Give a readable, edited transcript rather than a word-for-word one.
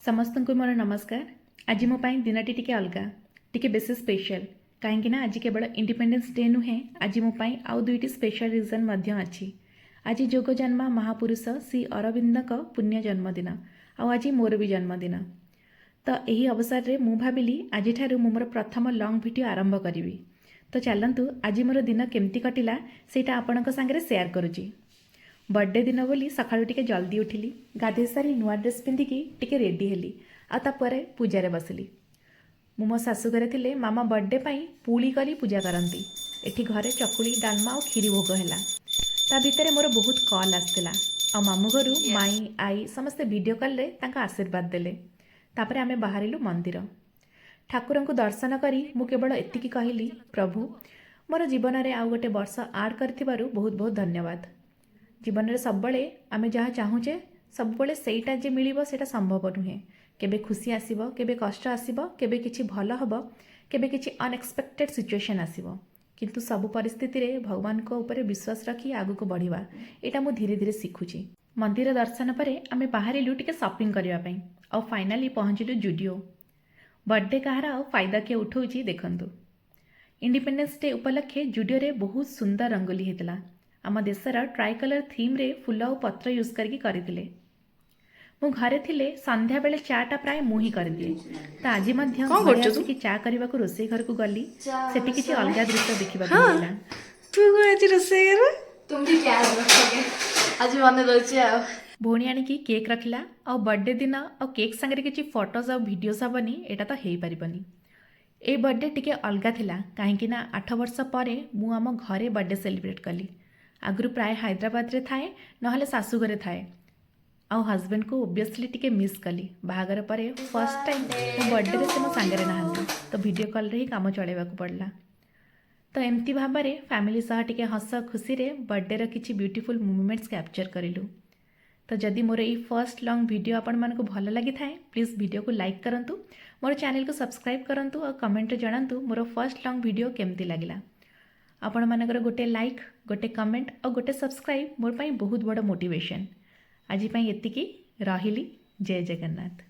समस्त को मोर नमस्कार। आज मो पाई दिनटी टिके अलगा टिके बेसी स्पेशल कहीं आज केवल इंडिपेंडेंस डे नुहे। आज मो पाई आउ दुईटी स्पेशल रिजन मध्य अछि। आज जोग जन्म महापुरुष श्री अरविंद पुण्य जन्मदिन आज मोर भी जन्मदिन। तो यही अवसर रे मु भाविली आज मोर प्रथम लॉन्ग वीडियो आरंभ करी। तो चलतु आज मोर दिन केमती कटिला सेटा आपणक सांगरे शेयर करुची। बर्थडे दिन बोली सकाळू टिके जल्दी उठिली, गाधे सारी नुआ ड्रेस पिंधिकी टिके रेडी हेली आतापर पूजारे बसिली। मो शाशुघरे थिले मामा बर्थडे पाई पुली करी पूजा करती। एठी घरे चकुली डालमा और खीरी भोग है। ता भितर मोर बहुत कॉल आसला आ मामू घरू माई आई समस्ते वीडियो कॉल रे तांका आशीर्वाद देले। तापरे आमे बाहरिलु मंदिर। ठाकुर को दर्शन करी मु केवल एतिकी कहली, प्रभु मोर जीवन रे आउ गोटे वर्ष आड करथिबारु बहुत बहुत धन्यवाद। जीवन में सब आमे जहाँ चाहूचे सब सेटा जे मिलिबो सेटा संभव नुहे। केबे खुशी आसीबो, केबे कष्ट आसीबो, केबे किछि भल हबो, केबे किछि अनएक्सपेक्टेड सिचुएशन आसीबो। किंतु सब परिस्थिति रे भगवान को ऊपर विश्वास रखी आगु को बढ़िबा एटा मु धीरे धीरे शिखुची। मंदिर दर्शन परे आमे बाहरिलु टिके शॉपिंग करबा पई और फाइनली पहुंचिलु जुडियो। बर्थडे कहार आ फायदा के उठौची देखंतु। इंडिपेंडेंस डे उपलक्षे जुडियो रे बहुत सुंदर रंगोली हेतला। आम देशर ट्राई कलर थीम रे फुल और पत्र यूज करके मु घरे थिले संध्या बेले चाटा प्राय मु ही कर दिए। तो आज मध्य चा करने को रोसे घर को गली सेठी किछि अलगा दृश्य देखिबा मिला। तू को आज रोसे कर तुम भी क्या आज मन दउछि आ भोणी आनिकी केक रखला और बर्थडे दिन और केक संगे किछि फोटोज और वीडियोस हबनी एटा तो हेई परिबनी। ए बर्थडे टिके अलगा थिला काहेकि ना 8 वर्ष परे मु आम घरे बर्थडे सेलिब्रेट कली। आगु प्राय हैदराबाद रे थाए नहले शाशुघरे थाए आउ हस्बैंड को ओबियसली टिके मिस कली। बाहागर परे फर्स्ट टाइम मो बर्थडे रे से मो सांगरे नहांती तो वीडियो कॉल रे ही काम चलेबा को पड़ला। तो एमती भाबरे फैमिली सह टिके हस खुशी रे बर्थडे रे किछि ब्यूटीफुल मोमेंट्स कैप्चर करिलु। तो जदि मोर ई फर्स्ट लॉन्ग वीडियो आपण मन को भल लगी थाए प्लीज वीडियो को लाइक करंतु, मोर चैनल को सब्सक्राइब करंतु और कमेंट रे जणांतु मोर फर्स्ट लॉन्ग वीडियो केमती लागिला। आपण मानकर गोटे लाइक, गोटे कमेंट और गोटे सब्सक्राइब मोर पाई बहुत बड़ मोटिवेशन। आज पाई एतिकी रहिली। जय जगन्नाथ।